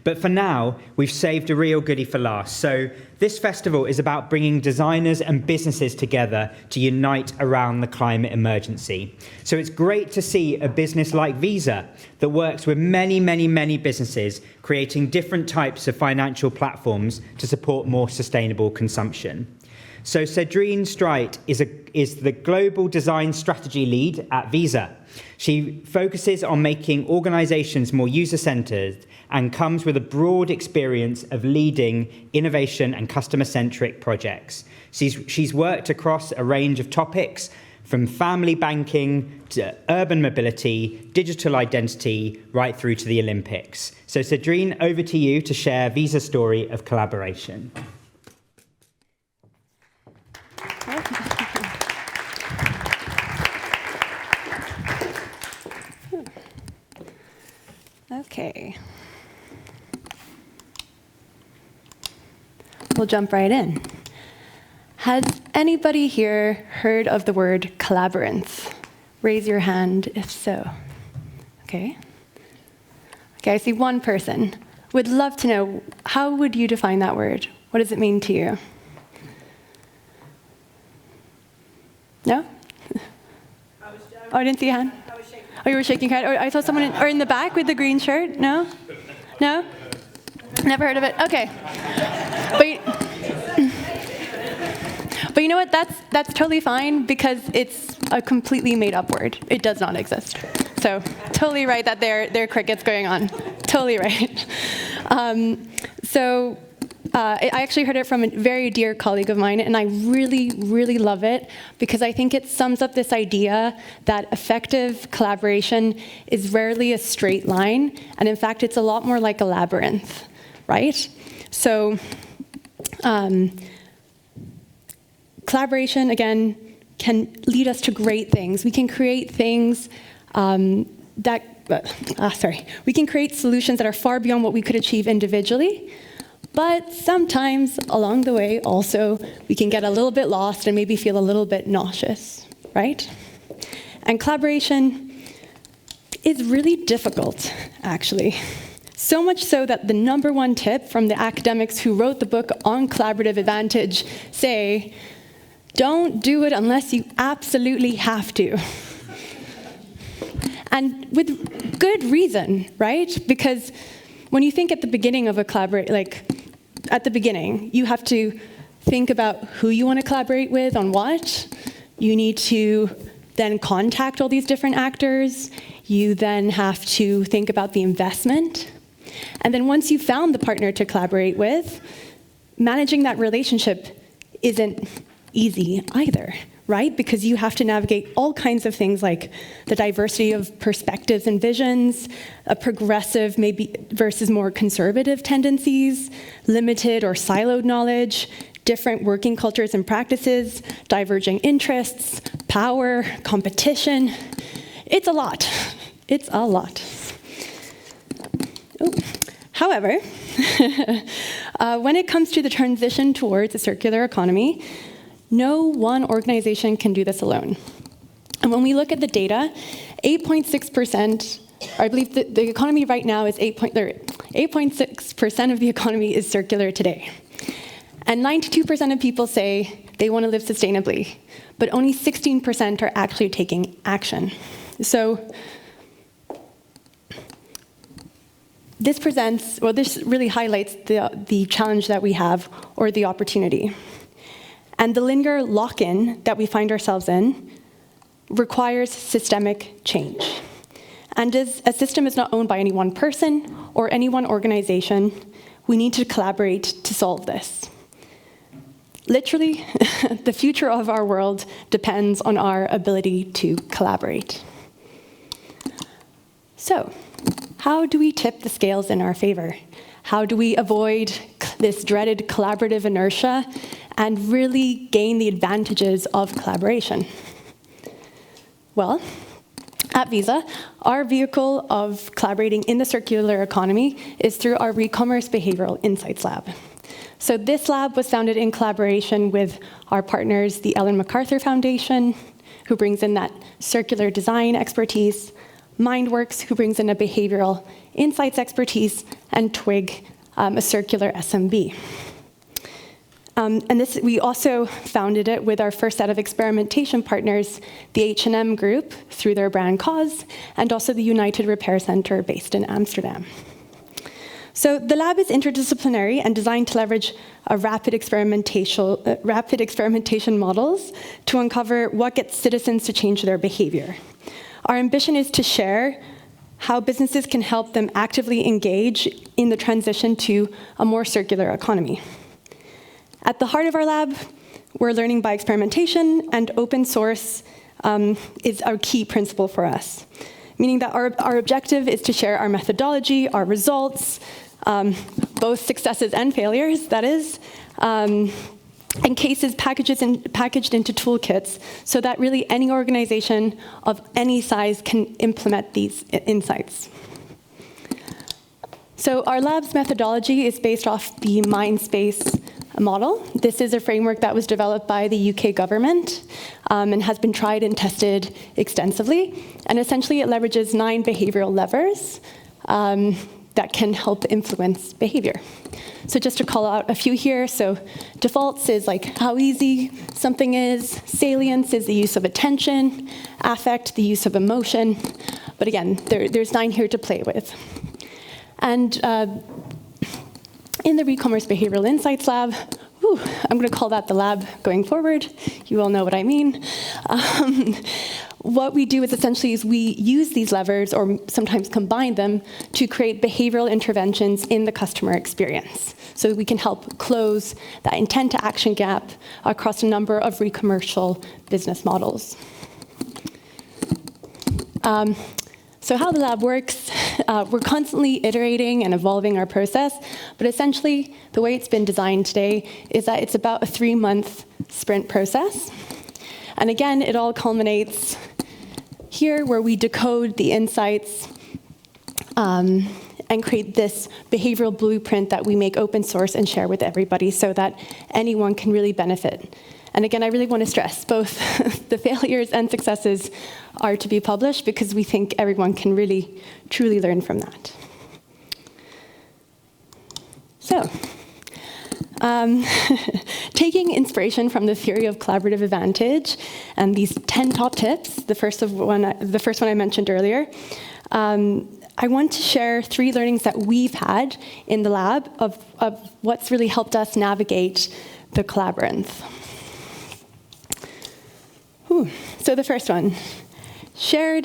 But for now, we've saved a real goodie for last. So this festival is about bringing designers and businesses together to unite around the climate emergency. So it's great to see a business like Visa that works with many businesses creating different types of financial platforms to support more sustainable consumption. So Cedrine Streit is the global design strategy lead at Visa. She focuses on making organizations more user-centered and comes with a broad experience of leading innovation and customer-centric projects. She's worked across a range of topics from family banking to urban mobility, digital identity, right through to the Olympics. So Cedrine, over to you to share Visa's story of collaboration. Okay. We'll jump right in. Has anybody here heard of the word collaborance? Raise your hand if so. Okay. Okay, I see one person. Would love to know, how would you define that word? What does it mean to you? No? Oh, I didn't see a hand. Oh, you were shaking your head. Oh, I saw someone in the back with the green shirt. No? No? Never heard of it. Okay. But you know what? That's totally fine because it's a completely made-up word. It does not exist. So totally right that there are crickets going on. Totally right. I actually heard it from a very dear colleague of mine, and I really love it because I think it sums up this idea that effective collaboration is rarely a straight line, and in fact, it's a lot more like a labyrinth, right? So, collaboration, again, can lead us to great things. We can create things we can create solutions that are far beyond what we could achieve individually. But sometimes along the way also, we can get a little bit lost and maybe feel a little bit nauseous, right? And collaboration is really difficult, actually. So much so that the #1 tip from the academics who wrote the book on collaborative advantage say, don't do it unless you absolutely have to. And with good reason, right? Because when you think at the beginning of a at the beginning, you have to think about who you want to collaborate with on what. You need to then contact all these different actors. You then have to think about the investment. And then once you've found the partner to collaborate with, managing that relationship isn't easy either, right? Because you have to navigate all kinds of things like the diversity of perspectives and visions, a progressive maybe versus more conservative tendencies, limited or siloed knowledge, different working cultures and practices, diverging interests, power, competition. It's a lot. It's a lot. Ooh. However, when it comes to the transition towards a circular economy, no one organization can do this alone. And when we look at the data, 8.6%, I believe the economy right now is 8.6% of the economy is circular today. And 92% of people say they want to live sustainably, but only 16% are actually taking action. So this really highlights the challenge that we have, or the opportunity. And the linear lock-in that we find ourselves in requires systemic change. And as a system is not owned by any one person or any one organization, we need to collaborate to solve this. Literally, the future of our world depends on our ability to collaborate. So, how do we tip the scales in our favor? How do we avoid this dreaded collaborative inertia and really gain the advantages of collaboration? Well, at Visa, our vehicle of collaborating in the circular economy is through our Recommerce Behavioural Insights Lab. So this lab was founded in collaboration with our partners, the Ellen MacArthur Foundation, who brings in that circular design expertise, MindWorks, who brings in a behavioral insights expertise, and Twig, a circular SMB. And we also founded it with our first set of experimentation partners, the H&M Group, through their brand Cause, and also the United Repair Center based in Amsterdam. So the lab is interdisciplinary and designed to leverage rapid experimentation models to uncover what gets citizens to change their behavior. Our ambition is to share how businesses can help them actively engage in the transition to a more circular economy. At the heart of our lab, we're learning by experimentation, and open source is our key principle for us, meaning that our objective is to share our methodology, our results, both successes and failures, that is, and cases packaged into toolkits so that really any organization of any size can implement these insights. So our lab's methodology is based off the Mindspace model. This is a framework that was developed by the UK government and has been tried and tested extensively. And essentially, it leverages 9 behavioral levers that can help influence behavior. So just to call out a few here, so defaults is like how easy something is, salience is the use of attention, affect, the use of emotion. But again, there's 9 here to play with. And in the Recommerce Behavioral Insights Lab, I'm going to call that the lab going forward. You all know what I mean. What we do is essentially we use these levers, or sometimes combine them, to create behavioral interventions in the customer experience. So that we can help close that intent to action gap across a number of recommercial business models. So how the lab works, we're constantly iterating and evolving our process, but essentially the way it's been designed today is that it's about a 3-month sprint process. And again, it all culminates here where we decode the insights and create this behavioral blueprint that we make open source and share with everybody so that anyone can really benefit. And again, I really want to stress both the failures and successes are to be published because we think everyone can really, truly learn from that. So, taking inspiration from the theory of collaborative advantage and these 10 top tips, the first one I mentioned earlier, I want to share 3 learnings that we've had in the lab of what's really helped us navigate the labyrinth. So the first one,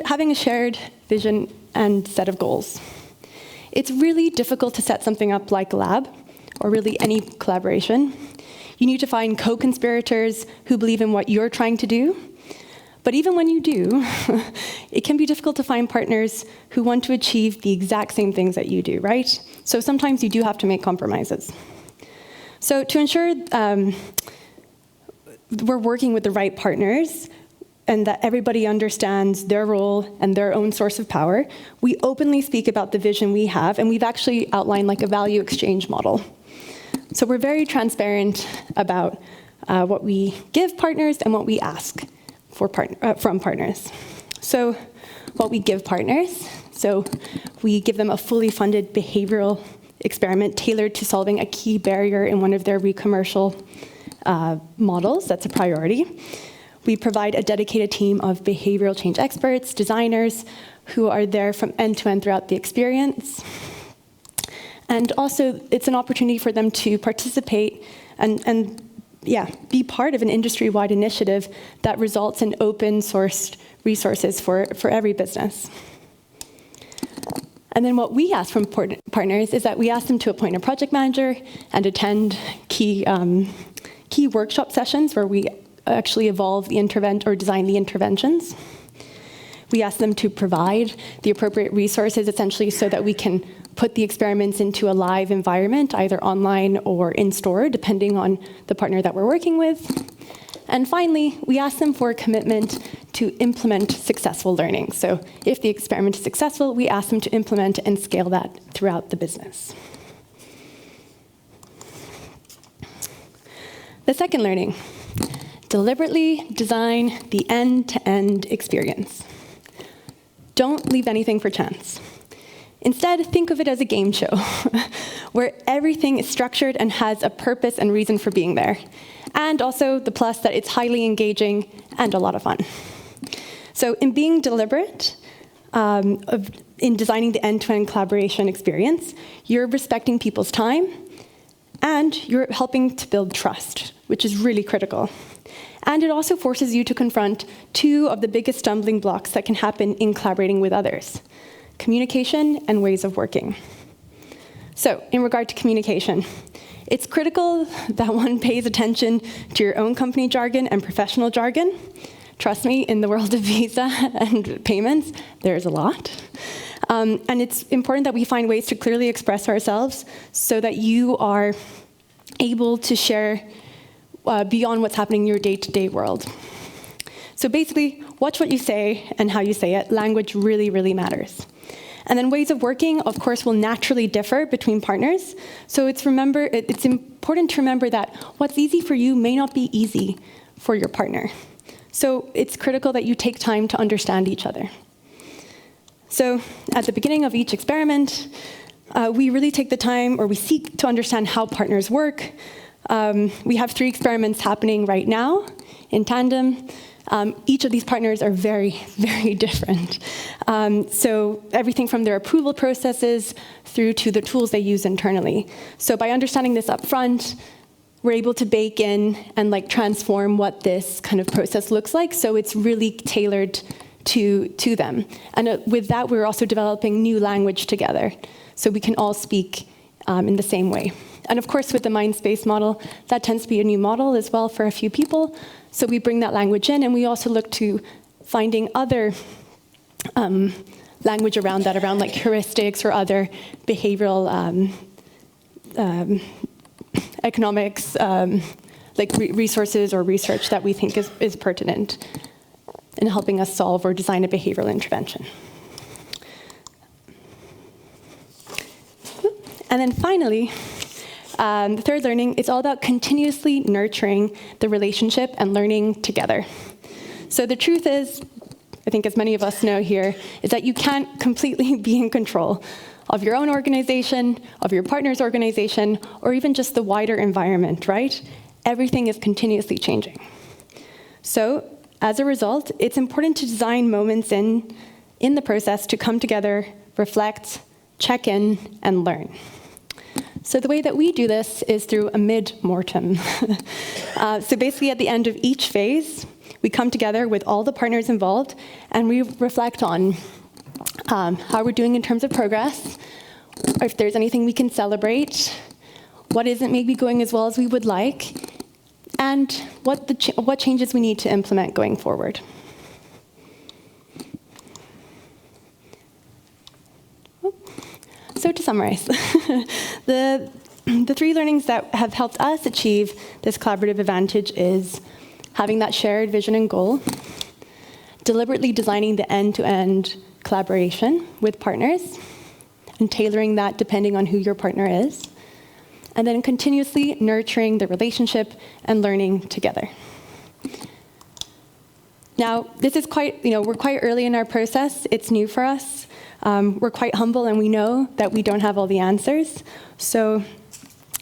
having a shared vision and set of goals. It's really difficult to set something up like a lab, or really any collaboration. You need to find co-conspirators who believe in what you're trying to do. But even when you do, it can be difficult to find partners who want to achieve the exact same things that you do, right? So sometimes you do have to make compromises. So to ensure we're working with the right partners and that everybody understands their role and their own source of power, we openly speak about the vision we have, and we've actually outlined like a value exchange model. So we're very transparent about what we give partners and what we ask from partners. So what we give partners, so we give them a fully funded behavioral experiment tailored to solving a key barrier in one of their recommercial models. That's a priority. We provide a dedicated team of behavioral change experts, designers, who are there from end to end throughout the experience. And also, it's an opportunity for them to participate and be part of an industry-wide initiative that results in open-sourced resources for every business. And then what we ask from partners is that we ask them to appoint a project manager and attend key workshop sessions where we actually evolve or design the interventions. We ask them to provide the appropriate resources, essentially, so that we can put the experiments into a live environment, either online or in-store, depending on the partner that we're working with. And finally, we ask them for a commitment to implement successful learning. So if the experiment is successful, we ask them to implement and scale that throughout the business. The second learning, deliberately design the end-to-end experience. Don't leave anything for chance. Instead, think of it as a game show, where everything is structured and has a purpose and reason for being there. And also the plus that it's highly engaging and a lot of fun. So in being deliberate, in designing the end-to-end collaboration experience, you're respecting people's time, and you're helping to build trust, which is really critical. And it also forces you to confront two of the biggest stumbling blocks that can happen in collaborating with others: communication and ways of working. So, in regard to communication, it's critical that one pays attention to your own company jargon and professional jargon. Trust me, in the world of visa and payments, there's a lot. And it's important that we find ways to clearly express ourselves so that you are able to share beyond what's happening in your day-to-day world. So basically, watch what you say and how you say it. Language really, really matters. And then ways of working, of course, will naturally differ between partners. So it's important to remember that what's easy for you may not be easy for your partner. So it's critical that you take time to understand each other. So at the beginning of each experiment, we really take the time, or we seek to understand how partners work. We have 3 experiments happening right now in tandem. Each of these partners are very, very different. So everything from their approval processes through to the tools they use internally. So by understanding this up front, we're able to bake in and transform what this kind of process looks like, so it's really tailored to them. And with that, we're also developing new language together, so we can all speak in the same way. And of course, with the mind-space model, that tends to be a new model as well for a few people. So we bring that language in, and we also look to finding other language around that, around heuristics or other behavioral economics, resources or research that we think is pertinent in helping us solve or design a behavioral intervention. And then finally, the third learning is all about continuously nurturing the relationship and learning together. So the truth is, I think as many of us know here, is that you can't completely be in control of your own organization, of your partner's organization, or even just the wider environment, right? Everything is continuously changing. So as a result, it's important to design moments in the process to come together, reflect, check in, and learn. So the way that we do this is through a mid-mortem. So basically at the end of each phase, we come together with all the partners involved, and we reflect on how we're doing in terms of progress, or if there's anything we can celebrate, what isn't maybe going as well as we would like, and what changes we need to implement going forward. So to summarize, the 3 learnings that have helped us achieve this collaborative advantage is having that shared vision and goal, deliberately designing the end-to-end collaboration with partners, and tailoring that depending on who your partner is, and then continuously nurturing the relationship and learning together. Now, this is we're quite early in our process. It's new for us. We're quite humble, and we know that we don't have all the answers. So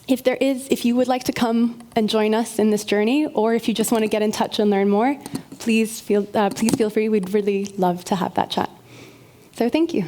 if you would like to come and join us in this journey, or if you just want to get in touch and learn more, please feel free. We'd really love to have that chat. So thank you.